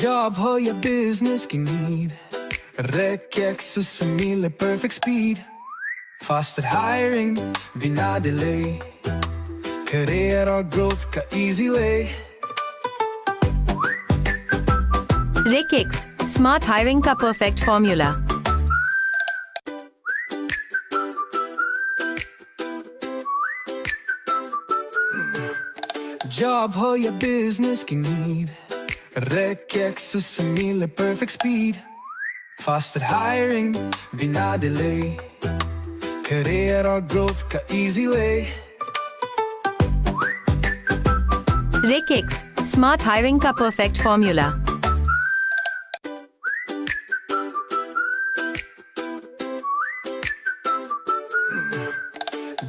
Job हो या business की need, Regex assimile perfect speed. Faster hiring, बिना delay, career और growth का easy way. Regex, smart hiring का perfect formula. Job हो या business की need, Regex assimile perfect speed. Faster hiring, बिना delay, career और growth का easy way. Regex, smart hiring का perfect formula.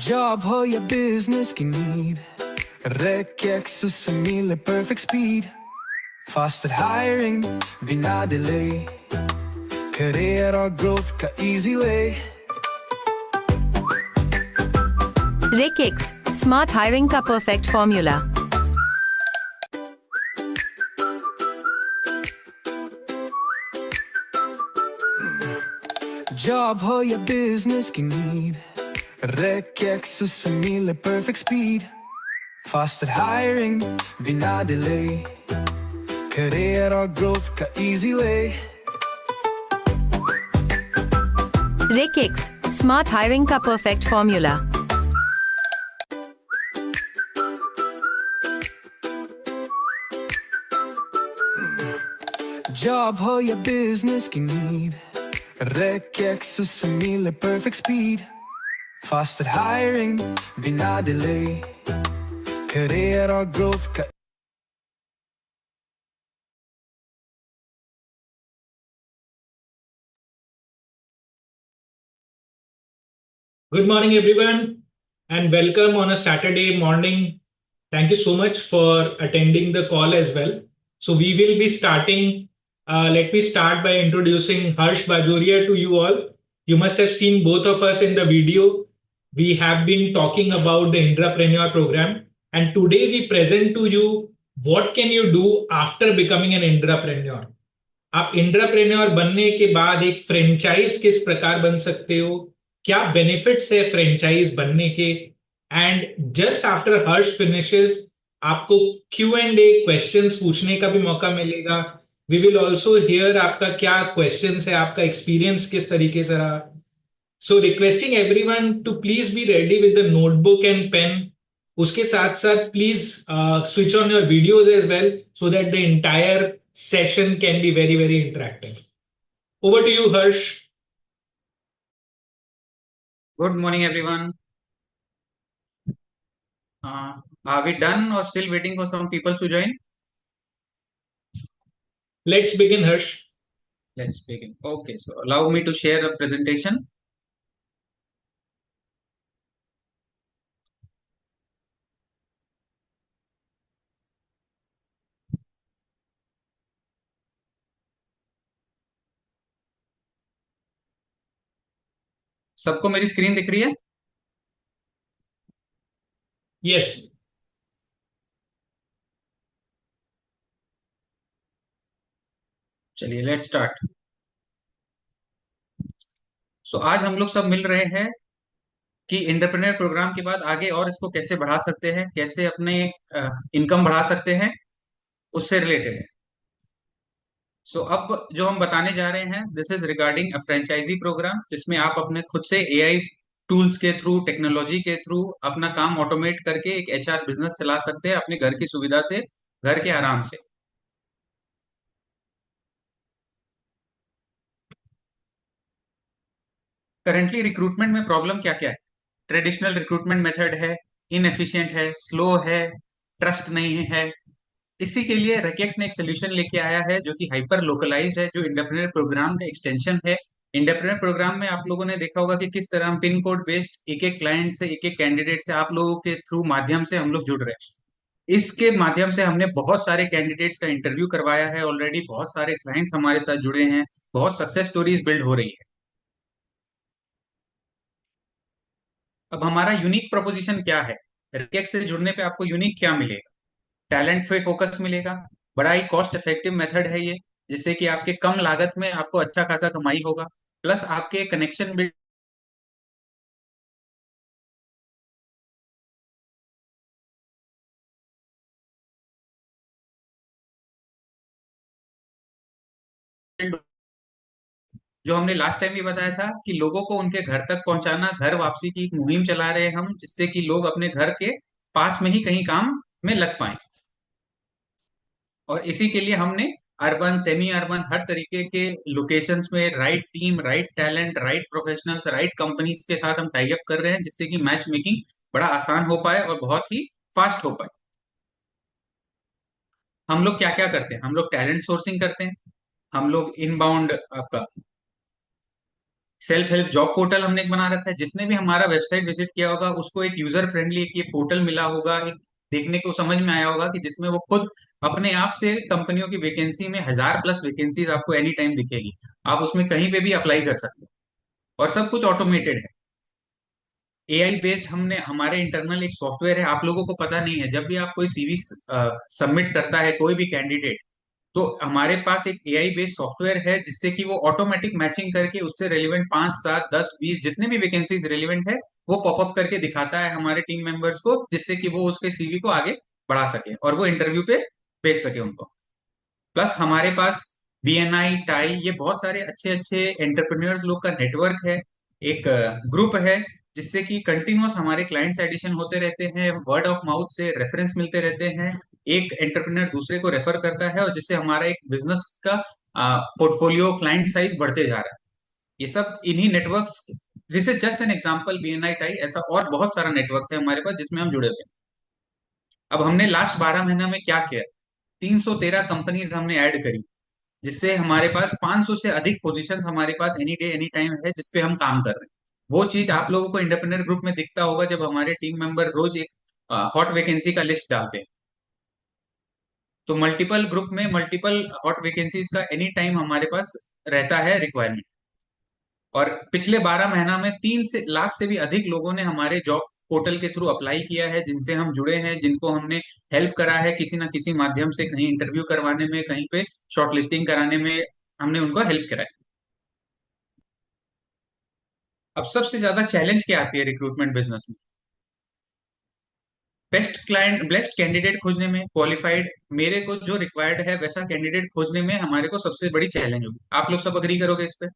Job हो या business की need, Regex assimile perfect speed. Faster hiring, बिना delay, career और growth का easy way. Regex, smart hiring का perfect formula. Job हो या business की need, Regex assimile perfect speed. Faster hiring, बिना delay, career और growth का easy way. Regex, smart hiring का perfect formula. Job हो या business की need, Regex assimile perfect speed. Faster hiring, बिना delay, career और growth का. Good morning, everyone, and welcome on a Saturday morning. Thank you so much for attending the call as well. So we will be starting. Let me start by introducing Harsh Bajoria to you all. You must have seen both of us in the video. We have been talking about the Intrapreneur program, and today we present to you what can you do after becoming an Intrapreneur. आप intrapreneur बनने के बाद एक franchise किस प्रकार बन सकते हो, क्या बेनिफिट्स है फ्रेंचाइज बनने के. And just after Harsh finishes आपको Q&A क्वेश्चंस पूछने का भी मौका मिलेगा. वी विल ऑल्सो हियर आपका क्या क्वेश्चंस है, आपका एक्सपीरियंस किस तरीके से रहा. So requesting everyone to please be ready with the notebook and pen. उसके साथ साथ please switch on your videos as well so that the entire session can be very, very interactive. Over to you, Harsh. Good morning, everyone. Are we done or still waiting for some people to join? Let's begin, Harsh. Let's begin. Okay, so allow me to share a presentation. सबको मेरी screen दिख रही है? Yes. चलिए let's start. सो आज हम लोग सब मिल रहे हैं कि एंटरप्रेन्योर प्रोग्राम के बाद आगे और इसको कैसे बढ़ा सकते हैं, कैसे अपने इनकम बढ़ा सकते हैं, उससे रिलेटेड है. सो अब जो हम बताने जा रहे हैं this is regarding a franchise program, जिसमें आप अपने खुद से एआई टूल्स के थ्रू, टेक्नोलॉजी के थ्रू अपना काम ऑटोमेट करके एक एचआर बिजनेस चला सकते हैं अपने घर की सुविधा से, घर के आराम से. करेंटली रिक्रूटमेंट में प्रॉब्लम क्या क्या है? ट्रेडिशनल रिक्रूटमेंट मेथड है, इनएफिशिएंट है, स्लो है, ट्रस्ट नहीं है. इसी के लिए रेकेक्स ने एक सोल्यूशन लेके आया है जो कि हाइपर लोकलाइज्ड है, जो एंटरप्रेन्योर प्रोग्राम का एक्सटेंशन है. एंटरप्रेन्योर प्रोग्राम में आप लोगों ने देखा होगा कि किस तरह हम पिन कोड बेस्ड एक एक क्लाइंट से, एक एक कैंडिडेट से, आप लोगों के थ्रू माध्यम से हम लोग जुड़ रहे हैं. इसके माध्यम से हमने बहुत सारे कैंडिडेट्स का इंटरव्यू करवाया है ऑलरेडी, बहुत सारे क्लाइंट्स हमारे साथ जुड़े हैं, बहुत सक्सेस स्टोरीज बिल्ड हो रही है. अब हमारा यूनिक प्रोपोजिशन क्या है? रेकेक्स से जुड़ने पे आपको यूनिक क्या मिलेगा? टैलेंट पे फोकस मिलेगा, बड़ा ही कॉस्ट इफेक्टिव मेथड है ये, जिससे कि आपके कम लागत में आपको अच्छा खासा कमाई होगा, प्लस आपके कनेक्शन बिल्ड जो हमने लास्ट टाइम भी बताया था कि लोगों को उनके घर तक पहुंचाना, घर वापसी की एक मुहिम चला रहे हैं हम, जिससे कि लोग अपने घर के पास में ही कहीं काम में लग पाए। और इसी के लिए हमने अर्बन, सेमी अर्बन, हर तरीके के लोकेशंस में right team, right talent, right professionals, right companies के साथ हम टाई अप कर रहे हैं, जिससे कि मैच मेकिंग बड़ा आसान हो पाए और बहुत ही फास्ट हो पाए। हम लोग क्या क्या करते हैं? हम लोग टैलेंट सोर्सिंग करते हैं, हम लोग इनबाउंड आपका सेल्फ हेल्प जॉब पोर्टल हमने एक बना रखा है। जिसने भी हमारा वेबसाइट विजिट किया होगा उसको एक यूजर फ्रेंडली एक ये पोर्टल मिला होगा, एक देखने को समझ में आया होगा कि जिसमें वो खुद अपने आप से कंपनियों की वैकेंसी में 1000+ वैकेंसीज आपको एनी टाइम दिखेगी। आप उसमें कहीं पे भी अप्लाई कर सकते हो और सब कुछ ऑटोमेटेड है। एआई बेस्ड हमने हमारे इंटरनल एक सॉफ्टवेयर है, आप लोगों को पता नहीं है, जब भी आप कोई सीवी सबमिट करता है कोई भी कैंडिडेट, तो हमारे पास एक एआई बेस्ड सॉफ्टवेयर है जिससे कि वो ऑटोमेटिक मैचिंग करके उससे रेलिवेंट 5, 7, 10, 20 जितने भी वैकेंसीज रेलिवेंट है वो पॉपअप करके दिखाता है हमारे टीम मेंबर्स को, जिससे कि वो उसके सीवी को आगे बढ़ा सके और वो इंटरव्यू पे भेज सके उनको। प्लस हमारे पास वीएनआई, टाई, ये बहुत सारे अच्छे अच्छे एंटरप्रेन्योर्स लोग का नेटवर्क है, एक ग्रुप है, जिससे कि कंटिन्यूअस हमारे क्लाइंट्स एडिशन होते रहते हैं, वर्ड ऑफ माउथ से रेफरेंस मिलते रहते हैं, एक एंटरप्रेन्योर दूसरे को रेफर करता है और जिससे हमारा एक बिजनेस का पोर्टफोलियो, क्लाइंट साइज बढ़ते जा रहा है। ये सब इन्हीं networks, this is just an example, BNI tie, ऐसा और बहुत सारा नेटवर्क्स है हमारे पास जिसमें हम जुड़े हुए हैं। अब हमने लास्ट 12 महीना में क्या किया? 313 कंपनीज हमने ऐड करी, जिससे हमारे पास 500 से अधिक पोजीशंस हमारे पास एनी डे एनी टाइम है जिसपे हम काम कर रहे हैं। वो चीज आप लोगों को इंटरप्रेन्योर ग्रुप में दिखता होगा जब हमारे टीम मेंबर रोज एक हॉट वैकेंसी का लिस्ट डालते हैं। तो मल्टीपल ग्रुप में मल्टीपल हॉट वैकेंसीज का एनी टाइम हमारे पास रहता है रिक्वायरमेंट। और पिछले 12 महीना में 3 लाख से भी अधिक लोगों ने हमारे जॉब पोर्टल के थ्रू अप्लाई किया है, जिनसे हम जुड़े हैं, जिनको हमने हेल्प करा है किसी ना किसी माध्यम से, कहीं इंटरव्यू करवाने में, कहीं पे शॉर्टलिस्टिंग कराने में हमने उनको हेल्प करा है। अब सबसे ज्यादा चैलेंज क्या आती है रिक्रूटमेंट बिजनेस में? बेस्ट कैंडिडेट खोजने में, क्वालिफाइड, मेरे को जो रिक्वायर्ड है वैसा कैंडिडेट खोजने में हमारे को सबसे बड़ी चैलेंज होगी। आप लोग सब अग्री करोगे इस पे?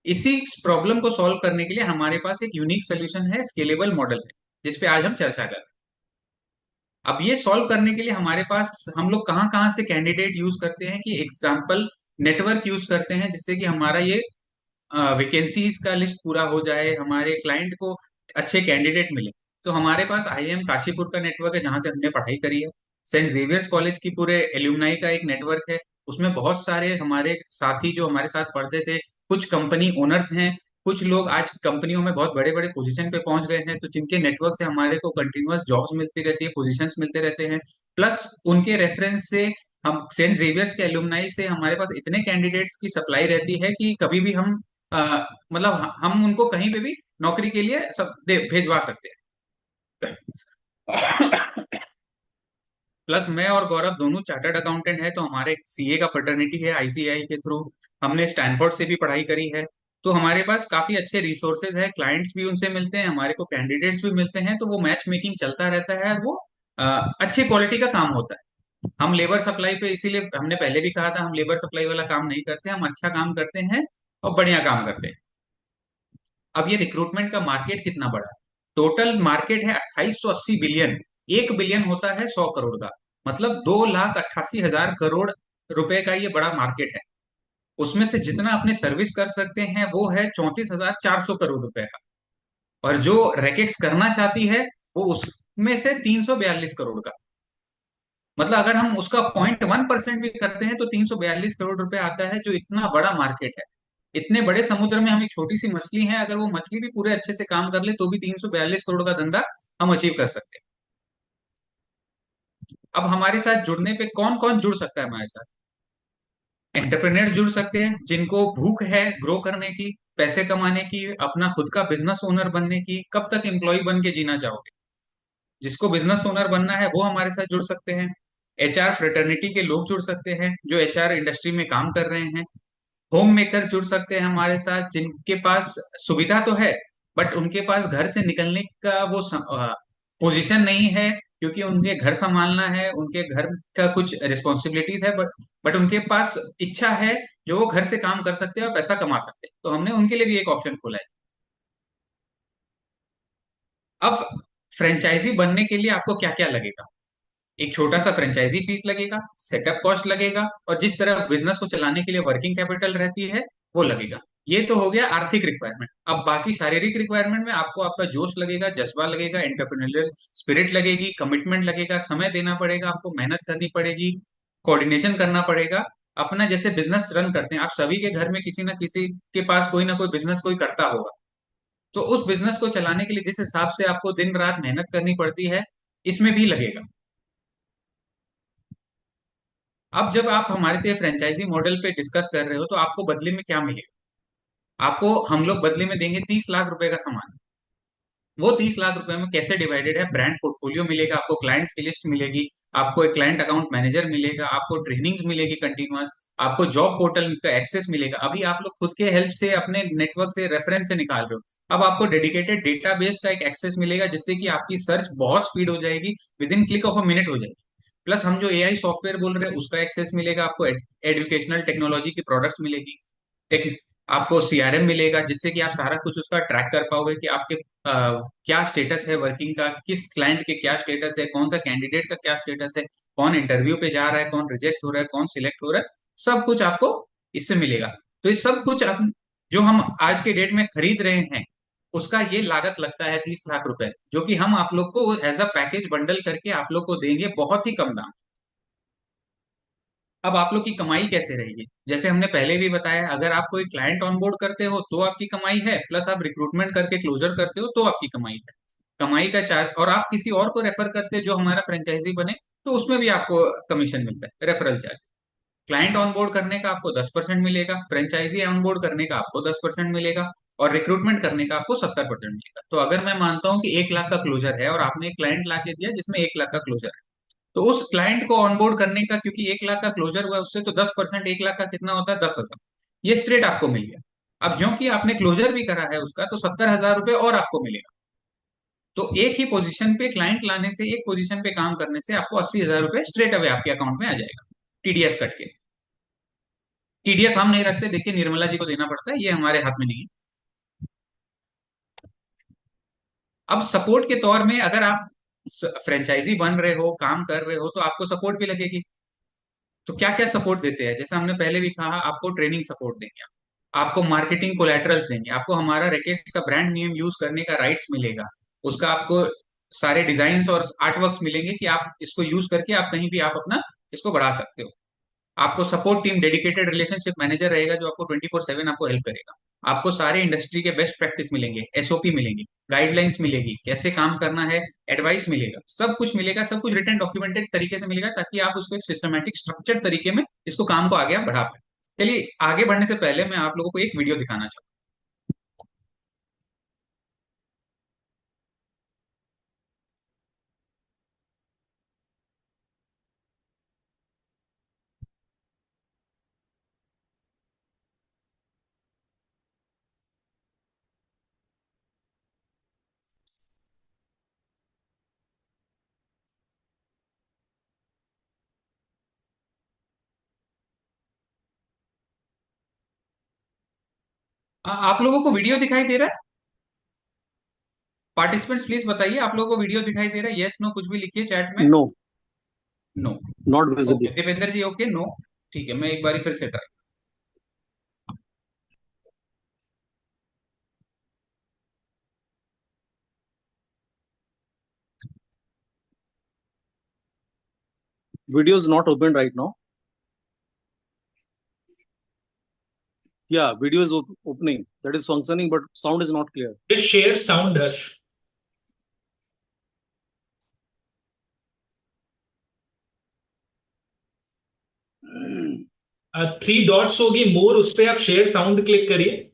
इसी प्रॉब्लम को सॉल्व करने के लिए हमारे पास एक यूनिक सोल्यूशन है, स्केलेबल मॉडल है, जिसपे आज हम चर्चा कर रहे हैं। अब ये सॉल्व करने के लिए हमारे पास हम लोग कहाँ कहाँ से कैंडिडेट यूज करते हैं कि एग्जाम्पल नेटवर्क यूज करते हैं, जिससे कि हमारा ये वैकेंसीज का लिस्ट पूरा हो जाए, हमारे क्लाइंट को अच्छे कैंडिडेट मिले। तो हमारे पास आईएम काशीपुर का नेटवर्क है जहां से हमने पढ़ाई करी है। सेंट जेवियर्स कॉलेज की पूरे एल्यूमनाई का एक नेटवर्क है, उसमें बहुत सारे हमारे साथी जो हमारे साथ पढ़ते थे, कुछ कंपनी ओनर्स हैं, कुछ लोग आज कंपनियों में बहुत बड़े बड़े पोजीशन पे पहुंच गए हैं, तो जिनके नेटवर्क से हमारे को कंटिन्यूअस जॉब्स मिलती रहती है, पोजीशंस मिलते रहते हैं। प्लस उनके रेफरेंस से हम सेंट जेवियर्स के एल्यूमनाई से हमारे पास इतने कैंडिडेट्स की सप्लाई रहती है कि कभी भी हम मतलब हम उनको कहीं पे भी नौकरी के लिए सब भेजवा सकते हैं। प्लस मैं और गौरव दोनों चार्टर्ड अकाउंटेंट है, तो हमारे सीए का फर्टर्निटी है आईसीआई के थ्रू, हमने स्टैनफोर्ड से भी पढ़ाई करी है। तो हमारे पास काफी अच्छे रिसोर्सेज है, क्लाइंट्स भी उनसे मिलते हैं, हमारे को कैंडिडेट्स भी मिलते हैं, तो वो मैच मेकिंग चलता रहता है और वो अच्छी क्वालिटी का काम होता है। हम लेबर सप्लाई पे, इसीलिए हमने पहले भी कहा था, हम लेबर सप्लाई वाला काम नहीं करते, हम अच्छा काम करते हैं और बढ़िया काम करते हैं। अब ये रिक्रूटमेंट का मार्केट कितना बड़ा है? टोटल मार्केट है 2880 बिलियन। 1 बिलियन होता है 100 करोड़ का, मतलब 2,88,000 करोड़ रुपए का ये बड़ा मार्केट है। उसमें से जितना अपने सर्विस कर सकते हैं वो है 34,400 करोड़ रुपए का, और जो रैकेट्स करना चाहती है वो उसमें से 342 करोड़ का। मतलब अगर हम उसका 0.1% भी करते हैं तो 342 करोड़ रुपए आता है, जो इतना बड़ा मार्केट है। इतने बड़े समुद्र में हम एक छोटी सी मछली है, अगर वो मछली भी पूरे अच्छे से काम कर ले तो भी 342 करोड़ का धंधा हम अचीव कर सकते हैं। अब हमारे साथ जुड़ने पे कौन कौन जुड़ सकता है हमारे साथ? एंटरप्रेन्योर्स जुड़ सकते हैं जिनको भूख है ग्रो करने की, पैसे कमाने की, अपना खुद का बिजनेस ओनर बनने की। कब तक एम्प्लॉय बन के जीना चाहोगे? जिसको बिजनेस ओनर बनना है वो हमारे साथ जुड़ सकते हैं। एचआर फ्रेटर्निटी के लोग जुड़ सकते हैं जो एचआर इंडस्ट्री में काम कर रहे हैं। होम मेकर जुड़ सकते हैं हमारे साथ जिनके पास सुविधा तो है बट उनके पास घर से निकलने का वो पोजीशन नहीं है, क्योंकि उनके घर संभालना है, उनके घर का कुछ रिस्पॉन्सिबिलिटीज है, बट उनके पास इच्छा है जो वो घर से काम कर सकते हैं और पैसा कमा सकते हैं, तो हमने उनके लिए भी एक ऑप्शन खोला है। अब फ्रेंचाइजी बनने के लिए आपको क्या क्या लगेगा? एक छोटा सा फ्रेंचाइजी फीस लगेगा, सेटअप कॉस्ट लगेगा, और जिस तरह बिजनेस को चलाने के लिए वर्किंग कैपिटल रहती है वो लगेगा। ये तो हो गया आर्थिक रिक्वायरमेंट। अब बाकी शारीरिक रिक्वायरमेंट में आपको आपका जोश लगेगा, जज्बा लगेगा, एंटरप्रेन्योरियल स्पिरिट लगेगी, कमिटमेंट लगेगा, समय देना पड़ेगा, आपको मेहनत करनी पड़ेगी, कोऑर्डिनेशन करना पड़ेगा। अपना जैसे बिजनेस रन करते हैं, आप सभी के घर में किसी ना किसी के पास कोई ना कोई बिजनेस कोई करता होगा, तो उस बिजनेस को चलाने के लिए जिस हिसाब से आपको दिन रात मेहनत करनी पड़ती है, इसमें भी लगेगा। अब जब आप हमारे से फ्रेंचाइजी मॉडल पे डिस्कस कर रहे हो तो आपको बदले में क्या मिलेगा? आपको हम लोग बदले में देंगे 30 लाख रुपए का सामान। वो 30 लाख रुपए में कैसे डिवाइडेड है? ब्रांड पोर्टफोलियो मिलेगा, आपको क्लाइंट्स की लिस्ट मिलेगी, आपको एक क्लाइंट अकाउंट मैनेजर मिलेगा, आपको ट्रेनिंग्स मिलेगी कंटिन्यूअस, आपको जॉब पोर्टल का एक्सेस मिलेगा। अभी आप लोग खुद के हेल्प से अपने नेटवर्क से रेफरेंस से निकाल रहे हो, अब आपको डेडिकेटेड डेटाबेस का एक एक्सेस मिलेगा जिससे कि आपकी सर्च बहुत स्पीड हो जाएगी, with in click of a minute हो जाएगी। प्लस हम जो एआई सॉफ्टवेयर बोल रहे हैं उसका एक्सेस मिलेगा आपको, एजुकेशनल टेक्नोलॉजी की प्रोडक्ट्स मिलेगी, आपको सीआरएम मिलेगा जिससे कि आप सारा कुछ उसका ट्रैक कर पाओगे कि आपके क्या स्टेटस है वर्किंग का, किस क्लाइंट के क्या स्टेटस है, कौन सा कैंडिडेट का क्या स्टेटस है, कौन इंटरव्यू पे जा रहा है, कौन रिजेक्ट हो रहा है, कौन सिलेक्ट हो रहा है, सब कुछ आपको इससे मिलेगा। तो ये सब कुछ जो हम आज के डेट में खरीद रहे हैं उसका ये लागत लगता है 30 लाख रुपए, जो कि हम आप लोग को एज अ पैकेज बंडल करके आप लोग को देंगे बहुत ही कम दाम। अब आप लोग की कमाई कैसे रहेगी? जैसे हमने पहले भी बताया, अगर आप कोई क्लाइंट ऑनबोर्ड करते हो तो आपकी कमाई है, प्लस आप रिक्रूटमेंट करके क्लोजर करते हो तो आपकी कमाई है। कमाई का चार्ज, और आप किसी और को रेफर करते हो जो हमारा फ्रेंचाइजी बने तो उसमें भी आपको कमीशन मिलता है, रेफरल चार्ज। क्लाइंट ऑनबोर्ड करने का आपको 10% मिलेगा, फ्रेंचाइजी ऑनबोर्ड करने का आपको 10% मिलेगा, और रिक्रूटमेंट करने का आपको 70% मिलेगा। तो अगर मैं मानता हूं कि 1 लाख का क्लोजर है और आपने एक क्लाइंट ला के दिया जिसमें 1 लाख का क्लोजर है, तो उस क्लाइंट को ऑनबोर्ड करने का, क्योंकि 1 लाख का क्लोजर हुआ है उससे, तो 10% 1 लाख का कितना होता है? 10,000। ये स्ट्रेट आपको मिल गया। अब जो कि आपने क्लोजर भी करा है उसका, तो 70,000 रुपये और आपको मिलेगा। तो एक ही पोजीशन पे क्लाइंट लाने से, एक पोजीशन पे काम करने से आपको 80,000 रुपये स्ट्रेट अवे आपके अकाउंट में आ जाएगा, टीडीएस कट के। टीडीएस हम नहीं रखते, देखिए निर्मला जी को देना पड़ता है, ये हमारे हाथ में नहीं है। अब सपोर्ट के तौर में अगर आप फ्रेंचाइजी बन रहे हो, काम कर रहे हो, तो आपको सपोर्ट भी लगेगी। तो क्या क्या सपोर्ट देते हैं? जैसे हमने पहले भी कहा, आपको ट्रेनिंग सपोर्ट देंगे, आपको मार्केटिंग कोलैटरल्स देंगे, आपको हमारा रेकेश का ब्रांड नेम यूज करने का राइट्स मिलेगा, उसका आपको सारे डिजाइन और आर्टवर्क्स मिलेंगे कि आप इसको यूज करके आप कहीं भी आप अपना इसको बढ़ा सकते हो। आपको support team, dedicated relationship manager रहेगा जो आपको 24/7 आपको हेल्प करेगा। आपको सारे इंडस्ट्री के बेस्ट प्रैक्टिस मिलेंगे, एसओपी मिलेंगी, गाइडलाइंस मिलेगी, कैसे काम करना है, एडवाइस मिलेगा, सब कुछ मिलेगा, सब कुछ रिटर्न डॉक्यूमेंटेड तरीके से मिलेगा ताकि आप उसको एक सिस्टमेटिक स्ट्रक्चर तरीके में इसको काम को आगे आप बढ़ा पाए। चलिए आगे बढ़ने से पहले मैं आप लोगों को एक वीडियो दिखाना चाहूँ। आप लोगों को वीडियो दिखाई दे रहा है? पार्टिसिपेंट्स प्लीज बताइए, आप लोगों को वीडियो दिखाई दे रहा है? यस नो कुछ भी लिखिए चैट में। No, no. not visible. Okay Dipendra ji, okay no. ठीक है, मैं एक बार फिर से try. Video is not open right now. Yeah, video is opening. That is functioning, but sound is not clear. Just share sound, Harsh. Three dots होगी मोर, उस पर आप शेयर साउंड क्लिक करिए।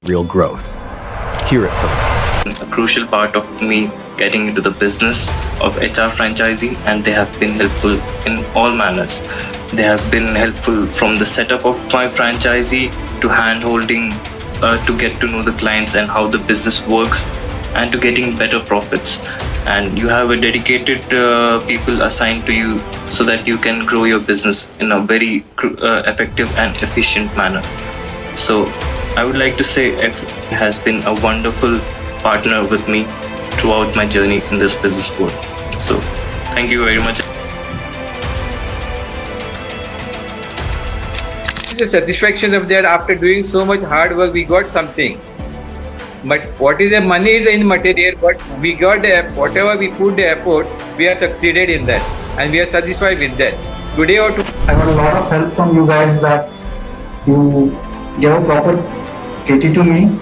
real growth. Hear it from them. A crucial part of me getting into the business of HR franchising, and they have been helpful in all manners. They have been helpful from the setup of my franchisee to hand holding to get to know the clients and how the business works and to getting better profits. And you have a dedicated people assigned to you so that you can grow your business in a very effective and efficient manner. So I would like to say F has been a wonderful partner with me throughout my journey in this business world. So thank you very much. The satisfaction of that after doing so much hard work, we got something. But what is the money is immaterial, but we got whatever we put the effort, we are succeeded in that and we are satisfied with that. Today or I got a lot of help from you guys that you gave a proper KT to me.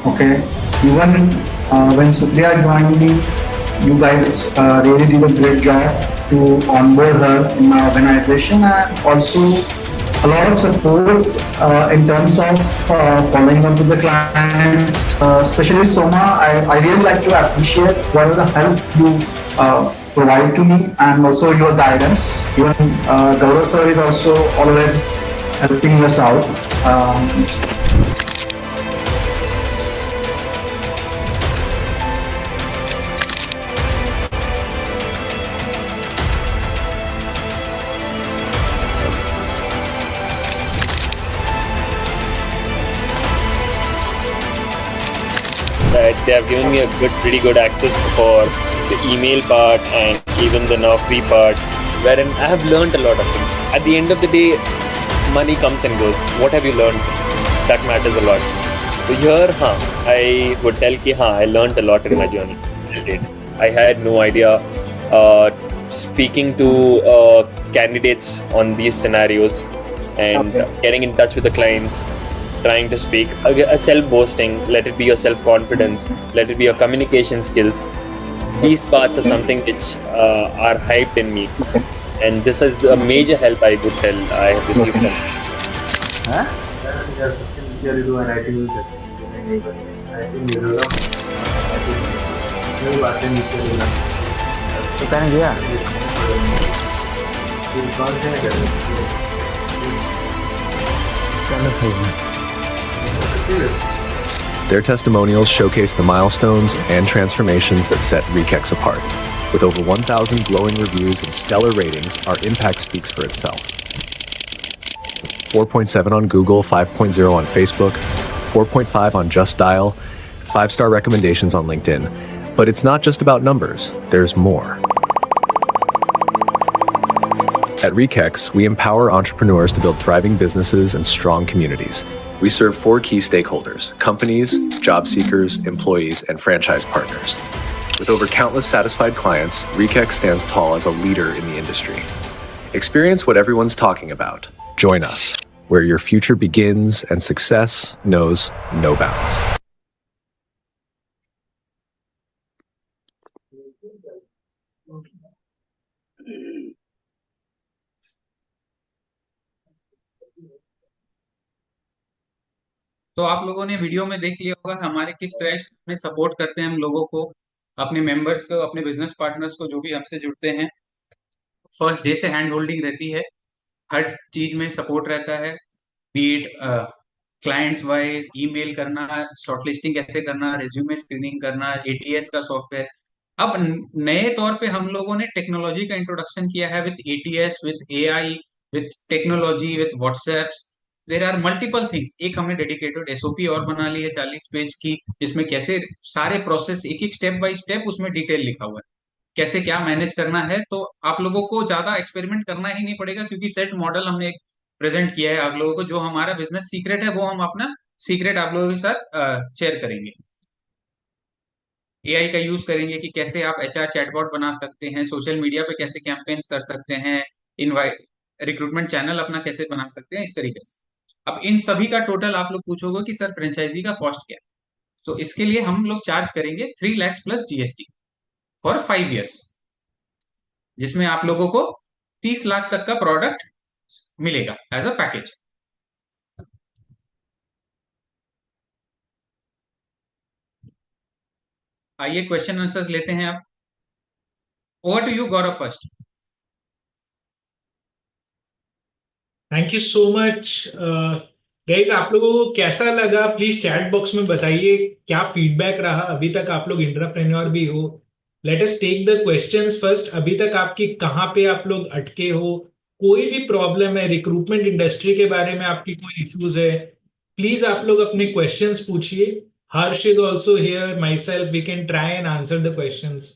Okay. Even when Supriya joined me, you guys really did a great job to onboard her in my organization, and also a lot of support in terms of following up with the clients, especially Soma. I really like to appreciate whatever the help you provide to me and also your guidance. Even Gaurav sir is also always helping us out. They have given me a pretty good access for the email part and even the Naukri part, wherein I have learned a lot of things. At the end of the day, money comes and goes. What have you learned? That matters a lot. So here, I would tell कि I learned a lot in my journey. I had no idea. Speaking to candidates on these scenarios and getting in touch with the clients, trying to speak, a self-boasting, let it be your self-confidence, let it be your communication skills. These parts are something which are hyped in me, and this is a major help I would tell I have received from. Their testimonials showcase the milestones and transformations that set Rekex apart. With over 1,000 glowing reviews and stellar ratings, our impact speaks for itself. 4.7 on Google, 5.0 on Facebook, 4.5 on Just Dial, 5-star recommendations on LinkedIn. But it's not just about numbers, there's more. At Rekex, we empower entrepreneurs to build thriving businesses and strong communities. We serve 4 key stakeholders: companies, job seekers, employees, and franchise partners. With over countless satisfied clients, Rekex stands tall as a leader in the industry. Experience what everyone's talking about. Join us, where your future begins and success knows no bounds. तो आप लोगों ने video में देख लिया होगा हमारे किस तरह में सपोर्ट करते हैं हम लोगों को, अपने मेंबर्स को, अपने बिजनेस पार्टनर्स को जो भी हमसे जुड़ते हैं। फर्स्ट डे से हैंड होल्डिंग रहती है, हर चीज में सपोर्ट रहता है, बीट क्लाइंट्स वाइज ईमेल करना, शॉर्टलिस्टिंग कैसे करना, रिज्यूमे स्क्रीनिंग करना, एटीएस का सॉफ्टवेयर। अब नए तौर पे हम लोगों ने टेक्नोलॉजी का इंट्रोडक्शन किया है with ATS, with AI, with technology, with WhatsApp. There are multiple things. एक हमने डेडिकेटेड एसओपी और बना ली है 40 पेज की, जिसमें कैसे सारे प्रोसेस एक एक स्टेप बाय स्टेप उसमें डिटेल लिखा हुआ है, कैसे क्या मैनेज करना है। तो आप लोगों को ज्यादा एक्सपेरिमेंट करना ही नहीं पड़ेगा, क्योंकि सेट मॉडल हमने एक प्रेजेंट किया है आप लोगों को। जो हमारा बिजनेस सीक्रेट है वो हम अपना सीक्रेट आप लोगों के साथ शेयर करेंगे। एआई का यूज करेंगे कि कैसे आप एचआर चैटबॉट बना सकते हैं, सोशल मीडिया पे कैसे कैंपेन्स कर सकते हैं, इनवाइट रिक्रूटमेंट चैनल अपना कैसे बना सकते हैं, इस तरीके से। अब इन सभी का टोटल आप लोग पूछोगे कि सर फ्रेंचाइजी का कॉस्ट क्या है, तो इसके लिए हम लोग चार्ज करेंगे 3 lakh plus GST for 5 years, जिसमें आप लोगों को 30 लाख तक का प्रोडक्ट मिलेगा एज अ पैकेज। आइए क्वेश्चन आंसर्स लेते हैं अब। Over to you Gaurav first. Thank you so much guys. आप लोगों को कैसा लगा प्लीज चैट बॉक्स में बताइए, क्या फीडबैक रहा। अभी तक आप लोग इंटरप्रेन्योर भी हो, let us take the questions first. अभी तक आपकी कहाँ पे आप लोग अटके हो, कोई भी प्रॉब्लम है रिक्रूटमेंट इंडस्ट्री के बारे में, आपकी कोई इश्यूज है, प्लीज आप लोग अपने क्वेश्चंस पूछिए। Harsh is also here, myself, we can try and answer the questions.